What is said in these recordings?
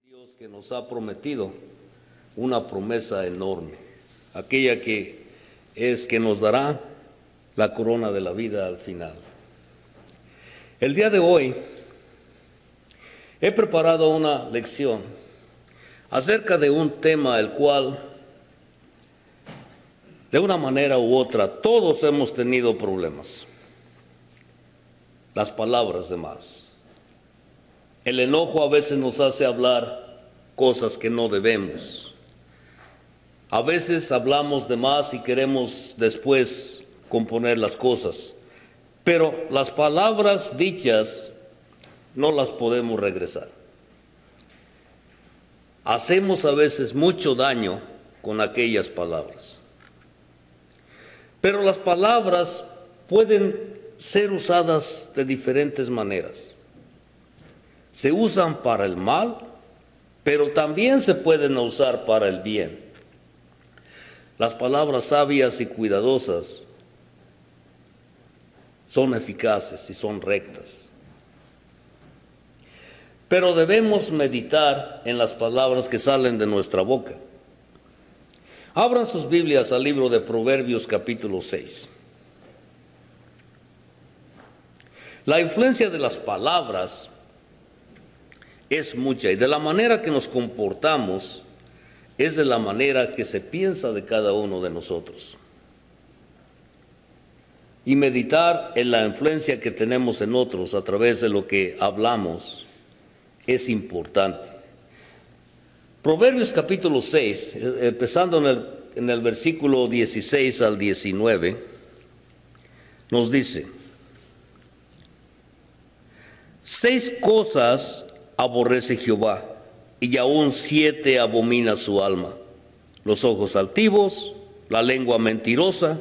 Dios que nos ha prometido una promesa enorme, aquella que nos dará la corona de la vida al final. El día de hoy he preparado una lección acerca de un tema el cual, de una manera u otra, todos hemos tenido problemas. Las palabras de más. El enojo a veces nos hace hablar cosas que no debemos. A veces hablamos de más y queremos después componer las cosas. Pero las palabras dichas no las podemos regresar. Hacemos a veces mucho daño con aquellas palabras. Pero las palabras pueden ser usadas de diferentes maneras. Se usan para el mal, pero también se pueden usar para el bien. Las palabras sabias y cuidadosas son eficaces y son rectas. Pero debemos meditar en las palabras que salen de nuestra boca. Abran sus Biblias al libro de Proverbios capítulo 6. La influencia de las palabras es mucha y de la manera que nos comportamos es de la manera que se piensa de cada uno de nosotros. Y meditar en la influencia que tenemos en otros a través de lo que hablamos es importante. Proverbios capítulo 6, empezando en el versículo 16 al 19, nos dice: 6 cosas aborrece Jehová, y aún 7 abomina su alma: los ojos altivos, la lengua mentirosa,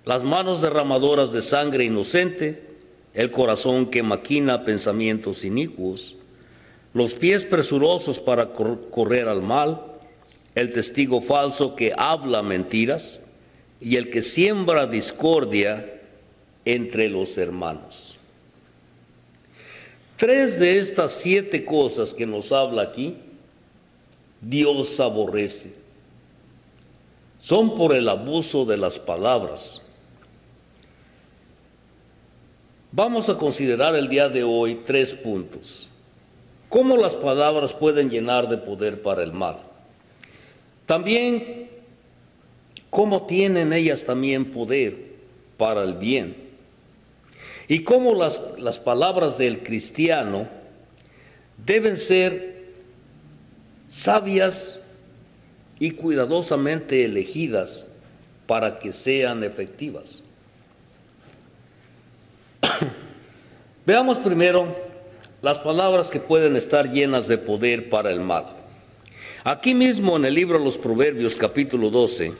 las manos derramadoras de sangre inocente, el corazón que maquina pensamientos inicuos, los pies presurosos para correr al mal, el testigo falso que habla mentiras, y el que siembra discordia entre los hermanos. 3 de estas 7 cosas que nos habla aquí, Dios aborrece. Son por el abuso de las palabras. Vamos a considerar el día de hoy 3 puntos. ¿Cómo las palabras pueden llenar de poder para el mal? También, ¿cómo tienen ellas también poder para el bien? Y cómo las palabras del cristiano deben ser sabias y cuidadosamente elegidas para que sean efectivas. Veamos primero las palabras que pueden estar llenas de poder para el mal. Aquí mismo en el libro de los Proverbios capítulo 12,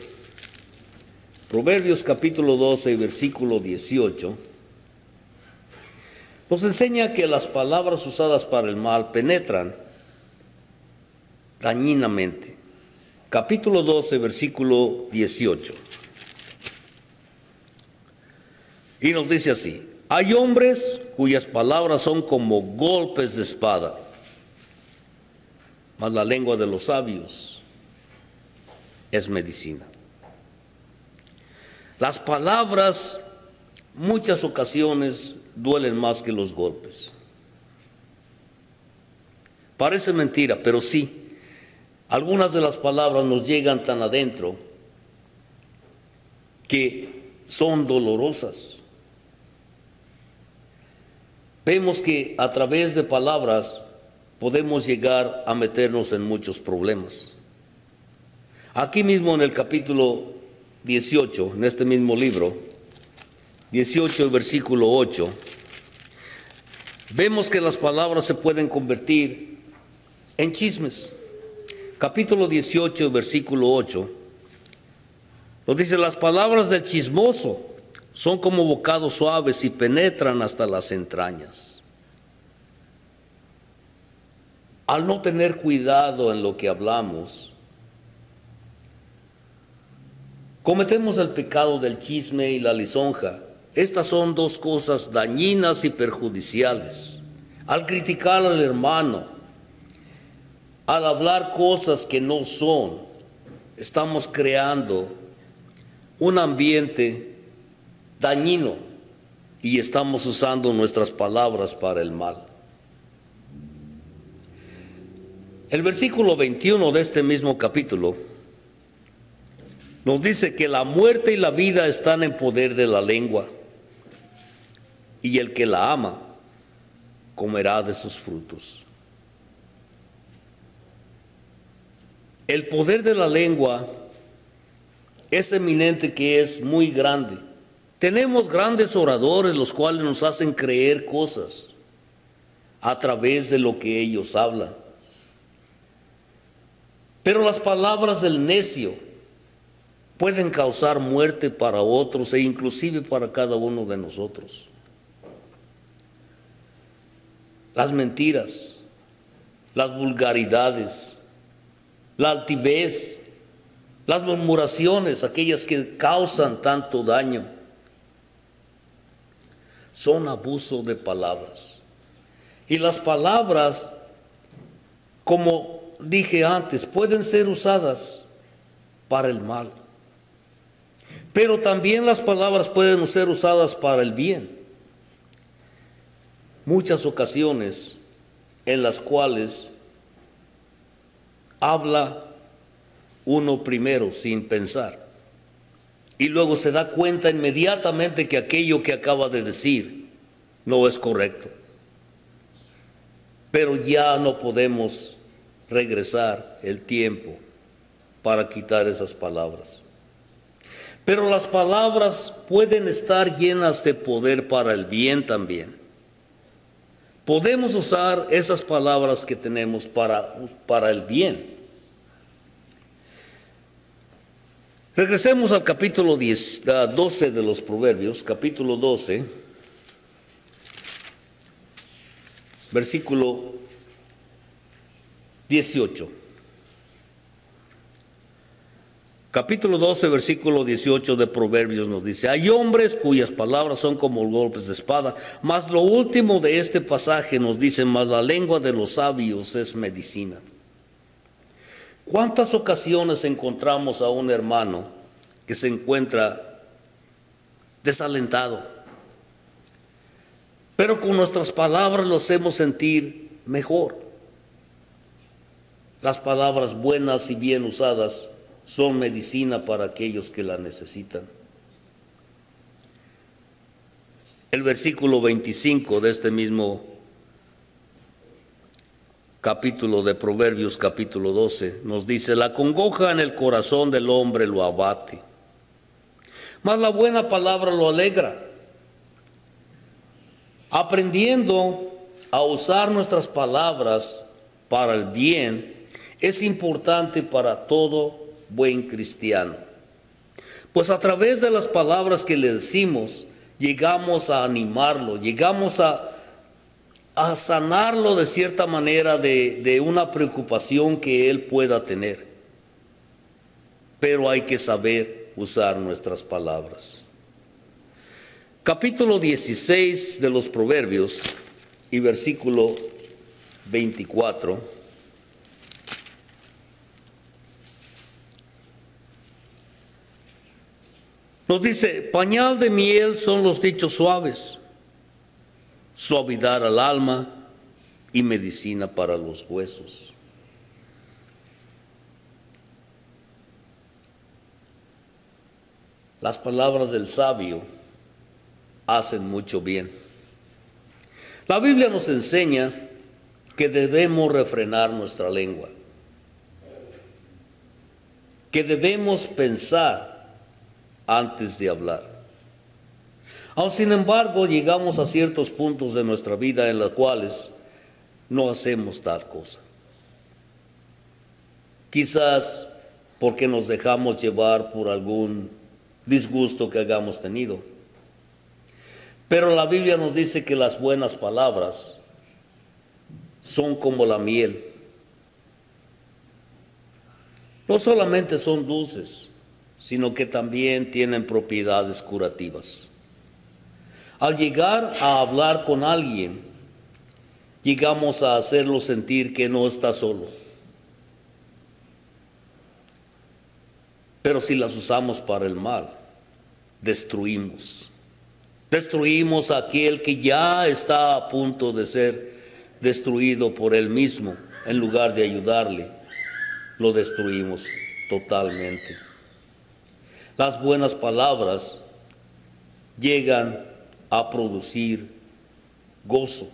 y versículo 18, nos enseña que las palabras usadas para el mal penetran dañinamente. Capítulo 12, versículo 18. Y nos dice así: hay hombres cuyas palabras son como golpes de espada, mas la lengua de los sabios es medicina. Las palabras, muchas ocasiones, duelen más que los golpes. Parece mentira, pero sí, algunas de las palabras nos llegan tan adentro que son dolorosas. Vemos que a través de palabras podemos llegar a meternos en muchos problemas. Aquí mismo en el capítulo 18, en este mismo libro, 18 versículo 8, vemos que las palabras se pueden convertir en chismes. Capítulo 18, versículo 8, nos dice: las palabras del chismoso son como bocados suaves y penetran hasta las entrañas. Al no tener cuidado en lo que hablamos, cometemos el pecado del chisme y la lisonja. Estas son 2 cosas dañinas y perjudiciales. Al criticar al hermano, al hablar cosas que no son, estamos creando un ambiente dañino y estamos usando nuestras palabras para el mal. El versículo 21 de este mismo capítulo nos dice que la muerte y la vida están en poder de la lengua, y el que la ama comerá de sus frutos. El poder de la lengua es eminente, que es muy grande. Tenemos grandes oradores los cuales nos hacen creer cosas a través de lo que ellos hablan. Pero las palabras del necio pueden causar muerte para otros e inclusive para cada uno de nosotros. Las mentiras, las vulgaridades, la altivez, las murmuraciones, aquellas que causan tanto daño, son abuso de palabras. Y las palabras, como dije antes, pueden ser usadas para el mal. Pero también las palabras pueden ser usadas para el bien. Muchas ocasiones en las cuales habla uno primero sin pensar y luego se da cuenta inmediatamente que aquello que acaba de decir no es correcto. Pero ya no podemos regresar el tiempo para quitar esas palabras. Pero las palabras pueden estar llenas de poder para el bien también. Podemos usar esas palabras que tenemos para el bien. Regresemos al capítulo 12 de los Proverbios, capítulo 12, versículo 18. Capítulo 12, versículo 18 de Proverbios nos dice: hay hombres cuyas palabras son como golpes de espada, mas lo último de este pasaje nos dice: mas la lengua de los sabios es medicina. ¿Cuántas ocasiones encontramos a un hermano que se encuentra desalentado, pero con nuestras palabras lo hacemos sentir mejor? Las palabras buenas y bien usadas son medicina para aquellos que la necesitan. El versículo 25 de este mismo capítulo de Proverbios, capítulo 12, nos dice: la congoja en el corazón del hombre lo abate, mas la buena palabra lo alegra. Aprendiendo a usar nuestras palabras para el bien es importante para todo buen cristiano, pues a través de las palabras que le decimos llegamos a animarlo, llegamos a sanarlo de cierta manera de una preocupación que él pueda tener. Pero hay que saber usar nuestras palabras. Capítulo 16 de los Proverbios y versículo 24. Nos dice: pañal de miel son los dichos suaves, suavidad al alma y medicina para los huesos. Las palabras del sabio hacen mucho bien. La Biblia nos enseña que debemos refrenar nuestra lengua, que debemos pensar antes de hablar. Aun sin embargo, llegamos a ciertos puntos de nuestra vida en los cuales no hacemos tal cosa. Quizás porque nos dejamos llevar por algún disgusto que hayamos tenido. Pero la Biblia nos dice que las buenas palabras son como la miel. No solamente son dulces, sino que también tienen propiedades curativas. Al llegar a hablar con alguien, llegamos a hacerlo sentir que no está solo, Pero si las usamos para el mal, destruimos. Destruimos a aquel que ya está a punto de ser destruido por él mismo. En lugar de ayudarle, lo destruimos totalmente. Las buenas palabras llegan a producir gozo.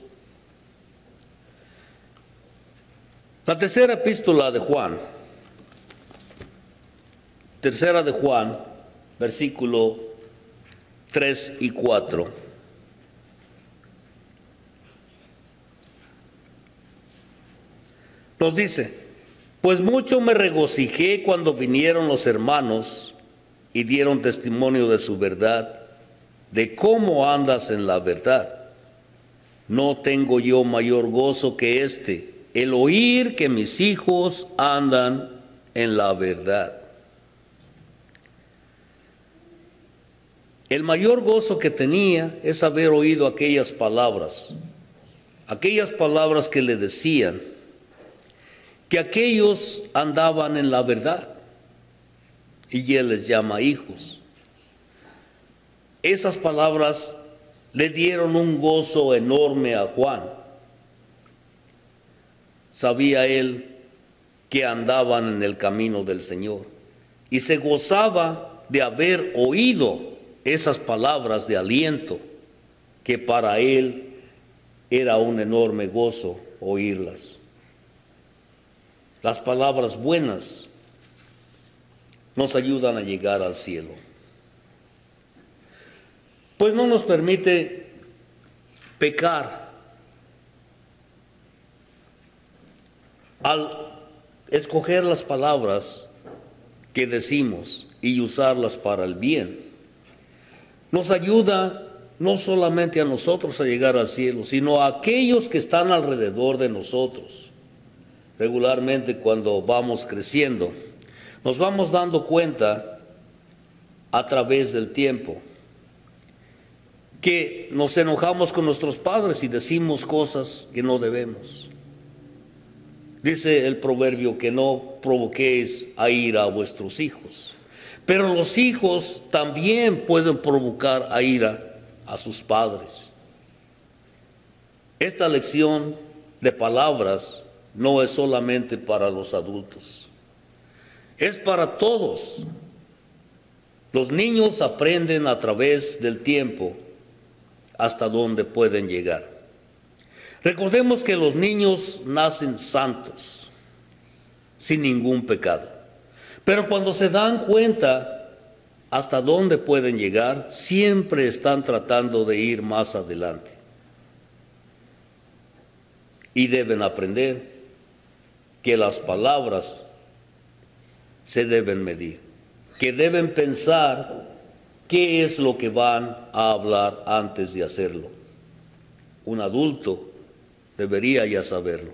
La tercera epístola de Juan, tercera de Juan, versículo 3 y 4. Nos dice: pues mucho me regocijé cuando vinieron los hermanos y dieron testimonio de su verdad, de cómo andas en la verdad. No tengo yo mayor gozo que este, el oír que mis hijos andan en la verdad. El mayor gozo que tenía es haber oído aquellas palabras que le decían que aquellos andaban en la verdad, y él les llama hijos. Esas palabras le dieron un gozo enorme a Juan. Sabía él que andaban en el camino del Señor y se gozaba de haber oído esas palabras de aliento, que para él era un enorme gozo oírlas. Las palabras buenas nos ayudan a llegar al cielo, pues no nos permite pecar al escoger las palabras que decimos y usarlas para el bien. Nos ayuda no solamente a nosotros a llegar al cielo, sino a aquellos que están alrededor de nosotros. Regularmente, cuando vamos creciendo, nos vamos dando cuenta a través del tiempo que nos enojamos con nuestros padres y decimos cosas que no debemos. Dice el proverbio que no provoquéis a ira a vuestros hijos, pero los hijos también pueden provocar a ira a sus padres. Esta lección de palabras no es solamente para los adultos, es para todos. Los niños aprenden a través del tiempo hasta dónde pueden llegar. Recordemos que los niños nacen santos, sin ningún pecado. Pero cuando se dan cuenta hasta dónde pueden llegar, siempre están tratando de ir más adelante. Y deben aprender que las palabras se deben medir, que deben pensar qué es lo que van a hablar antes de hacerlo. Un adulto debería ya saberlo.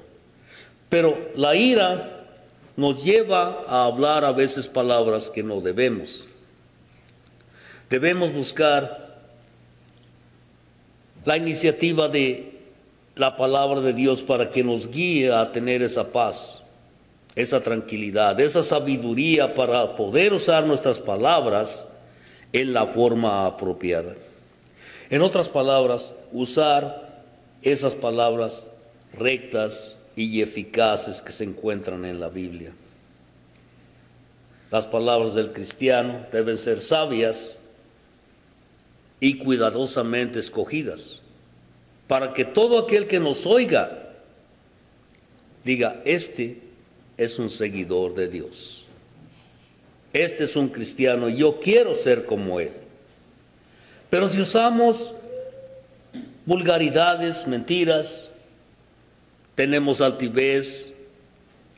Pero la ira nos lleva a hablar a veces palabras que no debemos. Debemos buscar la iniciativa de la palabra de Dios para que nos guíe a tener esa paz, esa tranquilidad, esa sabiduría para poder usar nuestras palabras en la forma apropiada. En otras palabras, usar esas palabras rectas y eficaces que se encuentran en la Biblia. Las palabras del cristiano deben ser sabias y cuidadosamente escogidas, para que todo aquel que nos oiga diga: este es un seguidor de Dios, este es un cristiano, yo quiero ser como él. Pero si usamos vulgaridades, mentiras, tenemos altivez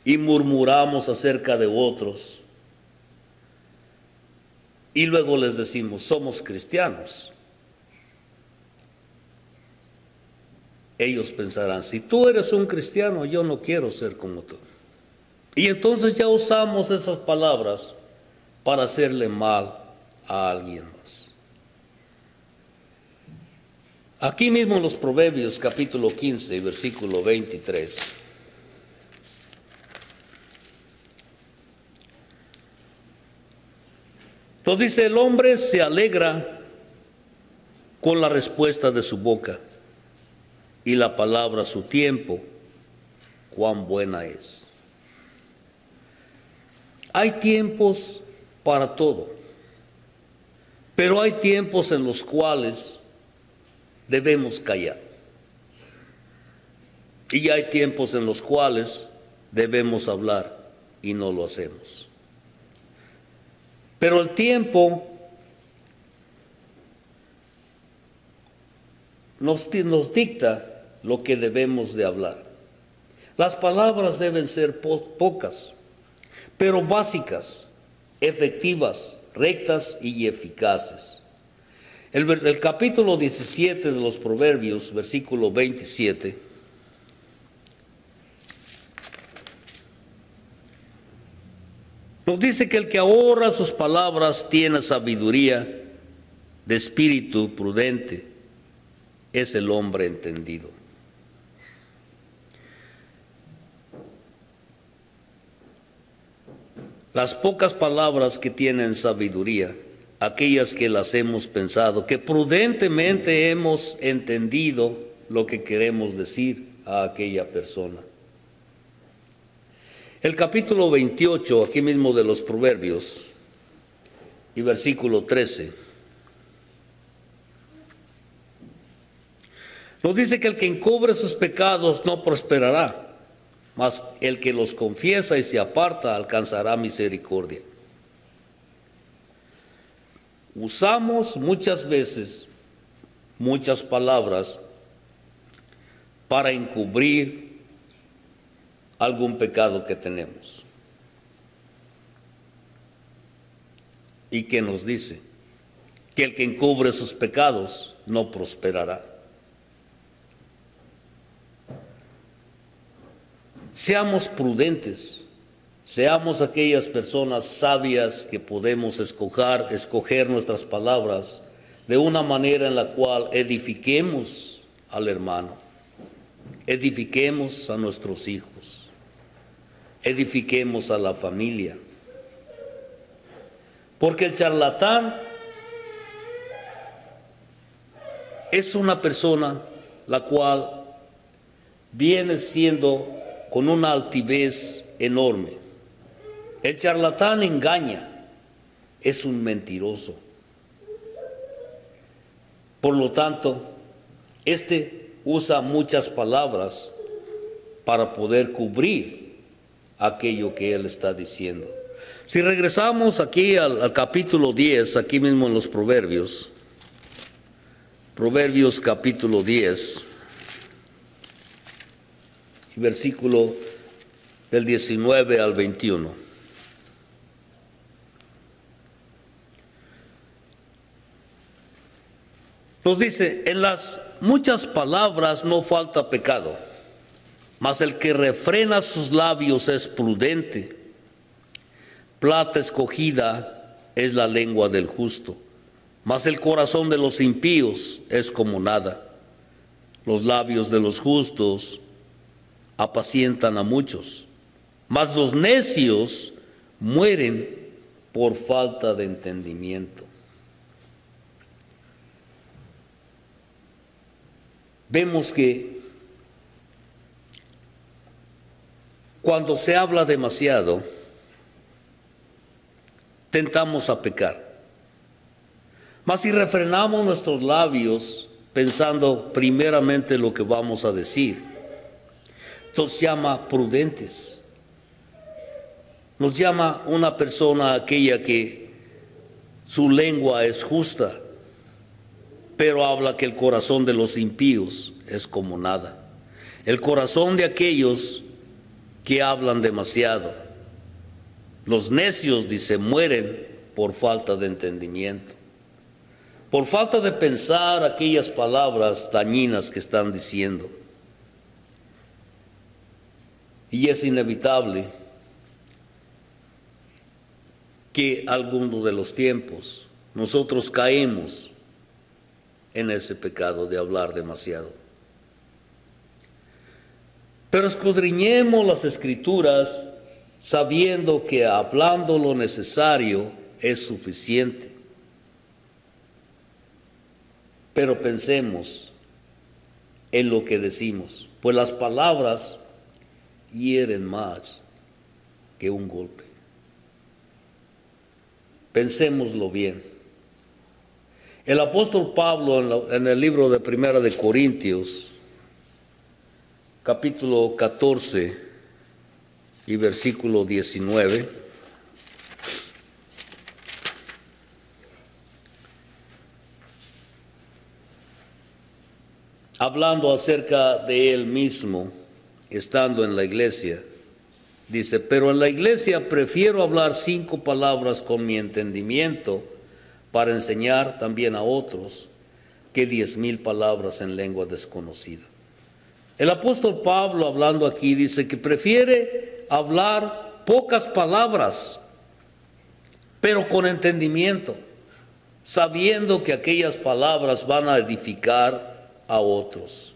y murmuramos acerca de otros, y luego les decimos: somos cristianos, ellos pensarán: si tú eres un cristiano, yo no quiero ser como tú. Y entonces ya usamos esas palabras para hacerle mal a alguien más. Aquí mismo en los Proverbios, capítulo 15, versículo 23. Nos dice, el hombre se alegra con la respuesta de su boca, y la palabra a su tiempo, cuán buena es. Hay tiempos para todo, pero hay tiempos en los cuales debemos callar. Y hay tiempos en los cuales debemos hablar y no lo hacemos. Pero el tiempo nos dicta lo que debemos de hablar. Las palabras deben ser pocas, pero básicas, efectivas, rectas y eficaces. El capítulo 17 de los Proverbios, versículo 27, nos dice que el que ahorra sus palabras tiene sabiduría, de espíritu prudente es el hombre entendido. Las pocas palabras que tienen sabiduría, aquellas que las hemos pensado, que prudentemente hemos entendido lo que queremos decir a aquella persona. El capítulo 28, aquí mismo de los Proverbios, y versículo 13, nos dice que el que encubre sus pecados no prosperará, mas el que los confiesa y se aparta alcanzará misericordia. Usamos muchas veces muchas palabras para encubrir algún pecado que tenemos. ¿Y qué nos dice? Que el que encubre sus pecados no prosperará. Seamos prudentes, seamos aquellas personas sabias que podemos escoger nuestras palabras de una manera en la cual edifiquemos al hermano, edifiquemos a nuestros hijos, edifiquemos a la familia. Porque el charlatán es una persona la cual viene siendo con una altivez enorme. El charlatán engaña, es un mentiroso. Por lo tanto, este usa muchas palabras para poder cubrir aquello que él está diciendo. Si regresamos aquí al capítulo 10, aquí mismo en los Proverbios, Proverbios capítulo 10, versículo del 19 al 21. Nos dice, en las muchas palabras no falta pecado, mas el que refrena sus labios es prudente. Plata escogida es la lengua del justo, mas el corazón de los impíos es como nada. Los labios de los justos apacientan a muchos, mas los necios mueren por falta de entendimiento. Vemos que cuando se habla demasiado, tentamos a pecar. Mas si refrenamos nuestros labios pensando primeramente lo que vamos a decir, nos llama prudentes. Nos llama una persona aquella que su lengua es justa, pero habla que el corazón de los impíos es como nada. El corazón de aquellos que hablan demasiado. Los necios, dice, mueren por falta de entendimiento, por falta de pensar aquellas palabras dañinas que están diciendo. Y es inevitable que alguno de los tiempos nosotros caemos en ese pecado de hablar demasiado. Pero escudriñemos las Escrituras sabiendo que hablando lo necesario es suficiente. Pero pensemos en lo que decimos, pues las palabras hieren más que un golpe. Pensémoslo bien. El apóstol Pablo en el libro de Primera de Corintios, capítulo 14 y versículo 19, hablando acerca de él mismo, estando en la iglesia, dice: pero en la iglesia prefiero hablar 5 palabras con mi entendimiento para enseñar también a otros que 10,000 palabras en lengua desconocida. El apóstol Pablo, hablando aquí, dice que prefiere hablar pocas palabras, pero con entendimiento, sabiendo que aquellas palabras van a edificar a otros.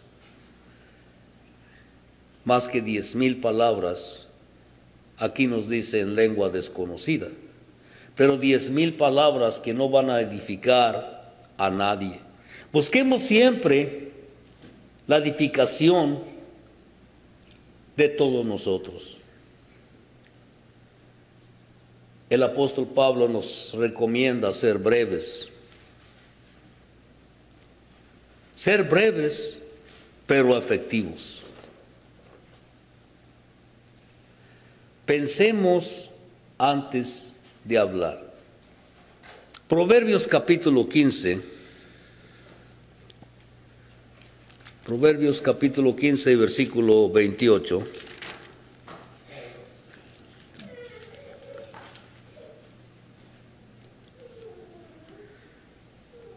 Más que 10,000 palabras, aquí nos dice en lengua desconocida, pero 10,000 palabras que no van a edificar a nadie. Busquemos siempre la edificación de todos nosotros. El apóstol Pablo nos recomienda ser breves. Ser breves, pero efectivos. Pensemos antes de hablar. Proverbios capítulo 15. Proverbios capítulo 15, versículo 28.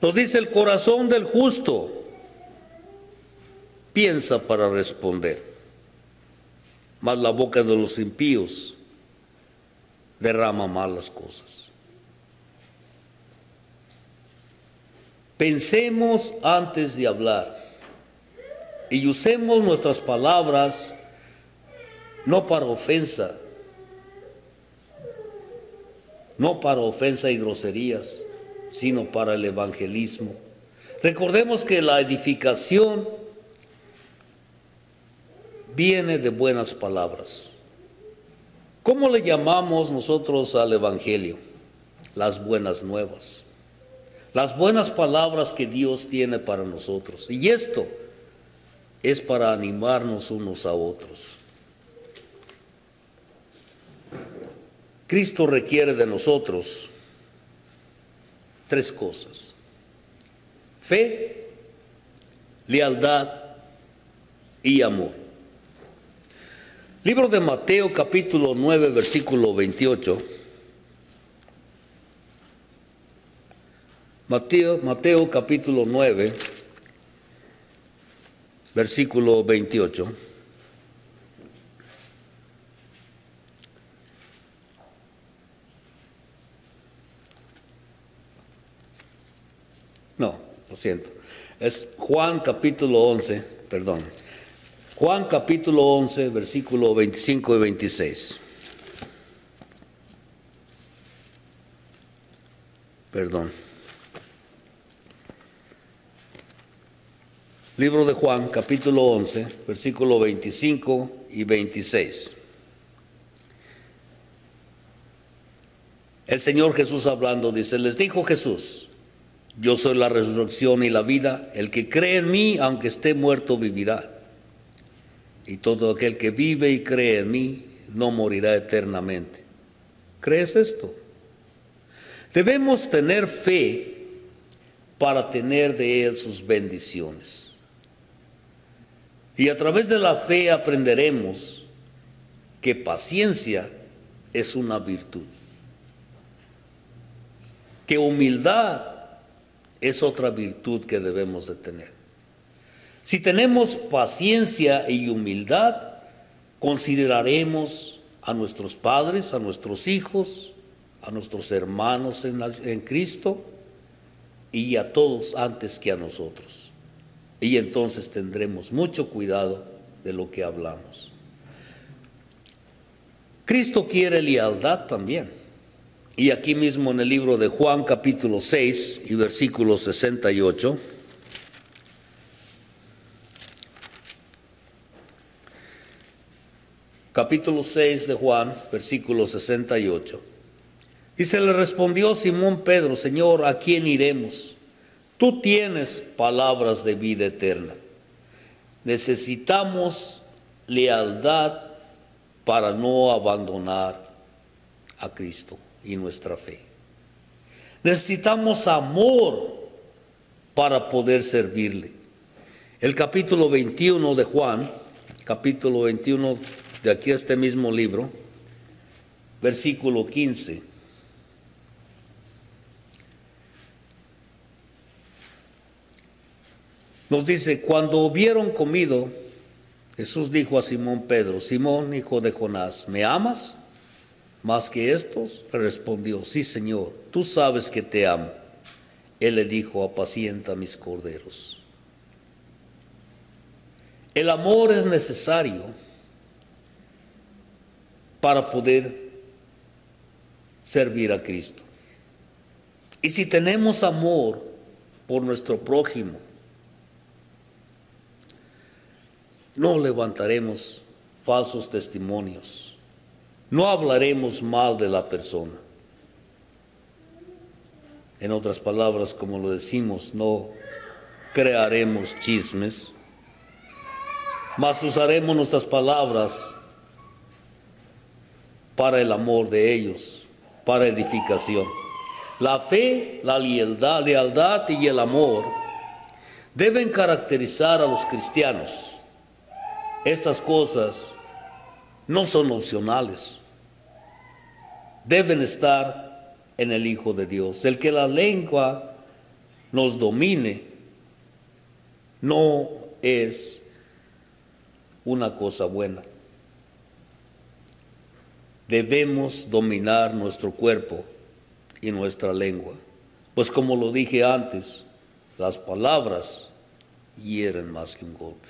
Nos dice: el corazón del justo piensa para responder, mas la boca de los impíos derrama malas cosas. Pensemos antes de hablar y usemos nuestras palabras no para ofensa, no para ofensa y groserías, sino para el evangelismo. Recordemos que la edificación viene de buenas palabras. ¿Cómo le llamamos nosotros al evangelio? Las buenas nuevas. Las buenas palabras que Dios tiene para nosotros. Y esto es para animarnos unos a otros. Cristo requiere de nosotros 3 cosas: fe, lealtad y amor. Libro de Mateo capítulo 9, versículo 28. Mateo capítulo 9, versículo 28. No, lo siento. Es Juan capítulo 11, perdón. Juan capítulo 11, versículo 25 y 26. Perdón. Libro de Juan capítulo 11, versículo 25 y 26. El Señor Jesús hablando dice: les dijo Jesús: yo soy la resurrección y la vida. El que cree en mí, aunque esté muerto, vivirá. Y todo aquel que vive y cree en mí no morirá eternamente. ¿Crees esto? Debemos tener fe para tener de Él sus bendiciones. Y a través de la fe aprenderemos que paciencia es una virtud, que humildad es otra virtud que debemos de tener. Si tenemos paciencia y humildad, consideraremos a nuestros padres, a nuestros hijos, a nuestros hermanos en Cristo y a todos antes que a nosotros. Y entonces tendremos mucho cuidado de lo que hablamos. Cristo quiere lealtad también. Y aquí mismo en el libro de Juan, capítulo 6 y versículo 68. Capítulo 6 de Juan, versículo 68. Y se le respondió Simón Pedro: Señor, ¿a quién iremos? Tú tienes palabras de vida eterna. Necesitamos lealtad para no abandonar a Cristo y nuestra fe. Necesitamos amor para poder servirle. El capítulo 21 de Juan, capítulo 21 de aquí a este mismo libro, versículo 15. Nos dice: cuando hubieron comido, Jesús dijo a Simón Pedro: Simón, hijo de Jonás, ¿me amas más que estos? Le respondió: sí, Señor, tú sabes que te amo. Él le dijo: apacienta mis corderos. El amor es necesario para poder servir a Cristo. Y si tenemos amor por nuestro prójimo, no levantaremos falsos testimonios, no hablaremos mal de la persona. En otras palabras, como lo decimos, no crearemos chismes, mas usaremos nuestras palabras para el amor de ellos, para edificación. La fe, la lealtad y el amor deben caracterizar a los cristianos. Estas cosas no son opcionales, deben estar en el Hijo de Dios. El que la lengua nos domine no es una cosa buena. Debemos dominar nuestro cuerpo y nuestra lengua, pues como lo dije antes, las palabras hieren más que un golpe.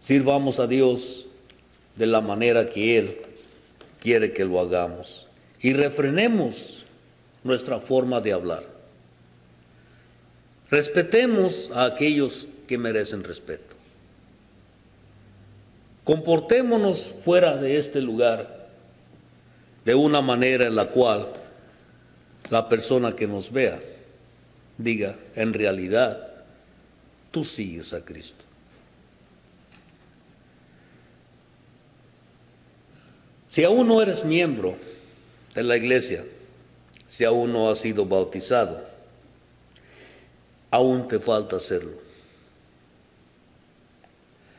Sirvamos a Dios de la manera que Él quiere que lo hagamos y refrenemos nuestra forma de hablar. Respetemos a aquellos que merecen respeto. Comportémonos fuera de este lugar de una manera en la cual la persona que nos vea diga: en realidad, tú sigues a Cristo. Si aún no eres miembro de la iglesia, si aún no has sido bautizado, aún te falta hacerlo.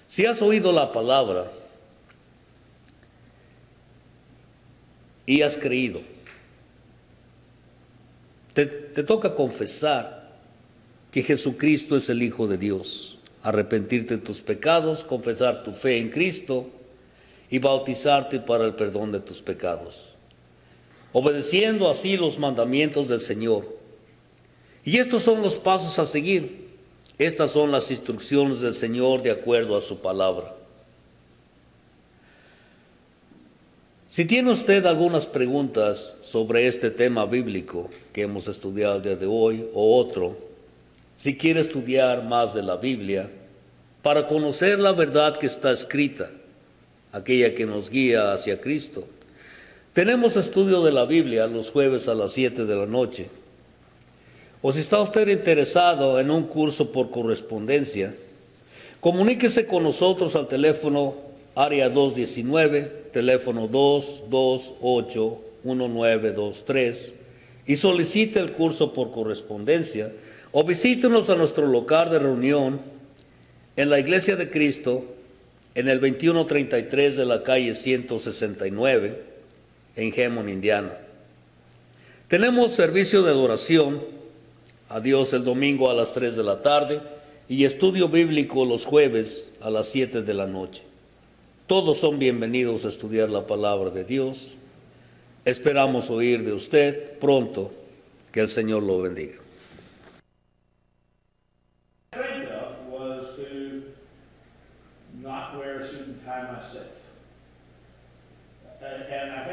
Si has oído la palabra y has creído, te toca confesar que Jesucristo es el Hijo de Dios, arrepentirte de tus pecados, confesar tu fe en Cristo y bautizarte para el perdón de tus pecados, obedeciendo así los mandamientos del Señor. Y estos son los pasos a seguir. Estas son las instrucciones del Señor de acuerdo a su palabra. Si tiene usted algunas preguntas sobre este tema bíblico que hemos estudiado el día de hoy o otro, si quiere estudiar más de la Biblia para conocer la verdad que está escrita, aquella que nos guía hacia Cristo, tenemos estudio de la Biblia los jueves a las 7 de la noche. O si está usted interesado en un curso por correspondencia, comuníquese con nosotros al teléfono área 219, teléfono 228-1923 y solicite el curso por correspondencia, o visítenos a nuestro local de reunión en la Iglesia de Cristo en el 2133 de la calle 169 en Hammond, Indiana. Tenemos servicio de adoración a Dios el domingo a las 3 de la tarde y estudio bíblico los jueves a las 7 de la noche. Todos son bienvenidos a estudiar la palabra de Dios. Esperamos oír de usted pronto. Que el Señor lo bendiga. Was to not wear a suit and tie myself.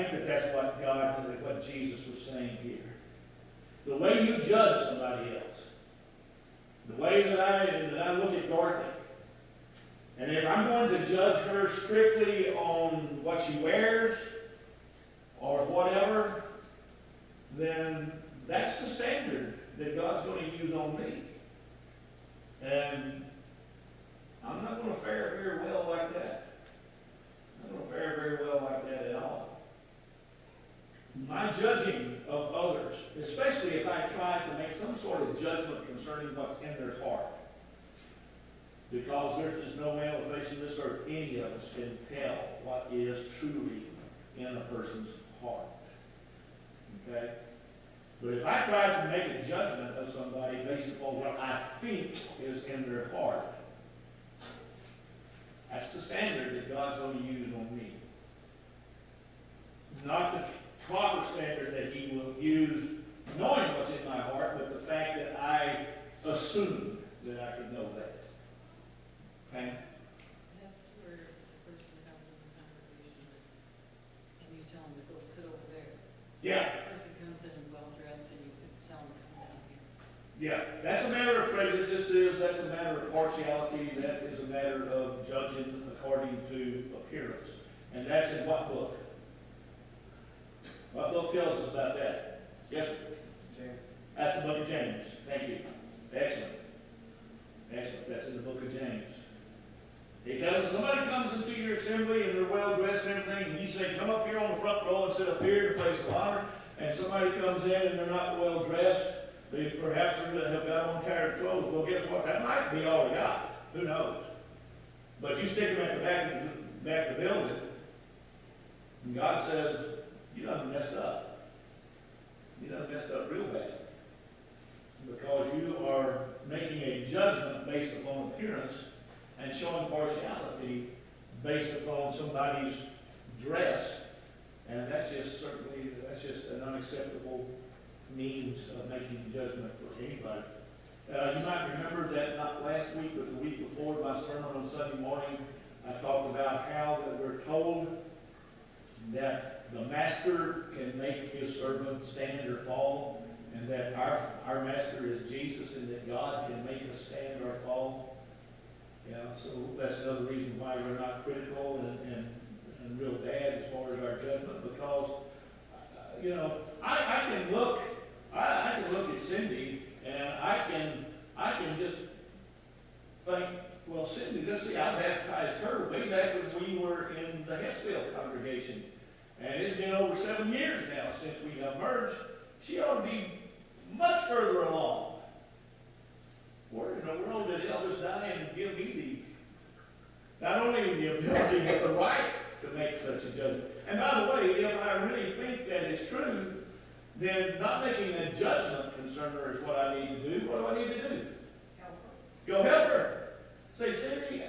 think that that's what Jesus was saying here. The way you judge somebody else, the way that I look at Dorothy, and if I'm going to judge her strictly on what she wears or whatever, then that's the standard that God's going to use on me. And I'm not going to fare very well like that. I'm not going to fare very well like that at all. My judging of others, especially if I try to make some sort of judgment concerning what's in their heart, because there is no way on the face of this earth any of us can tell what is truly in a person's heart. Okay? But if I try to make a judgment of somebody based upon what I think is in their heart, that's the standard that God's going to use on me. Not the proper standard that He will use knowing what's in my heart, but the fact that I assume that I can know that. Okay? That's where a person comes in the congregation and you tell them to go sit over there. Yeah. The person comes in well-dressed and you can tell them to come down here. Yeah, that's a matter of prejudice. That's a matter of partiality. That is a matter of judging according to appearance. And that's in what book? What book tells us about that? Yes, sir? James. That's the book of James. Thank you. Excellent. Excellent. That's in the book of James. He tells us somebody comes into your assembly and they're well dressed and everything, and you say, come up here on the front row and sit up here in the place of honor, and somebody comes in and they're not well dressed, they perhaps have got on tired clothes. Well, guess what? That might be all they got. Who knows? But you stick them at the back of the building, and God says, you done messed up. You done messed up real bad. Because you are making a judgment based upon appearance and showing partiality based upon somebody's dress. And that's just an unacceptable means of making a judgment for anybody. You might remember that not last week, but the week before, my sermon on Sunday morning, I talked about how that we're told that the master can make his servant stand or fall, and that our master is Jesus, and that God can make us stand or fall. Yeah, so that's another reason why we're not critical and real bad as far as our judgment, because I can look at Cindy and I can just think, well, Cindy, let's see, I baptized her way back when we were in the Hempsville congregation, and it's been over 7 years now since we got merged. She ought to be much further along. Where in the world did Elvis Diane give me not only the ability but the right to make such a judgment? And by the way, if I really think that is true, then not making a judgment concerning her is what I need to do. What do I need to do? Help her. Go help her. Say, Cindy,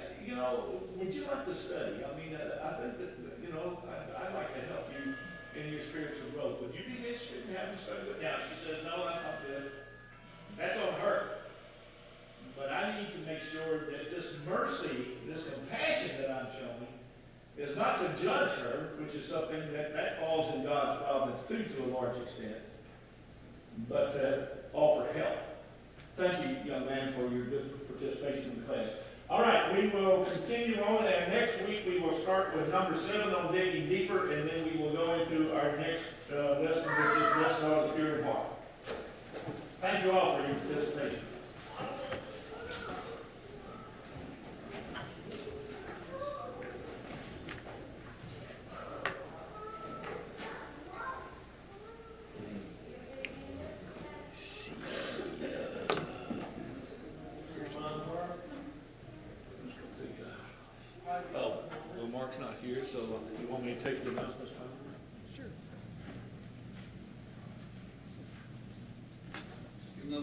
would you like to study? I mean, I think that, I'd like to help you in your spiritual growth. Would you be interested in having study with me? Now, she says, no, I'm not good. That's on her. But I need to make sure that this mercy, this compassion that I'm showing, is not to judge her, which is something that falls in God's providence too, to a large extent, but to offer help. Thank you, young man, for your good participation in the class. All right, we will continue on, and next week we will start with number 7 on digging deeper, and then we will go into our next lesson, which is blessed are the pure in heart. Thank you all for your participation. Mark's not here, so you want me to take the announcements? Sure. No.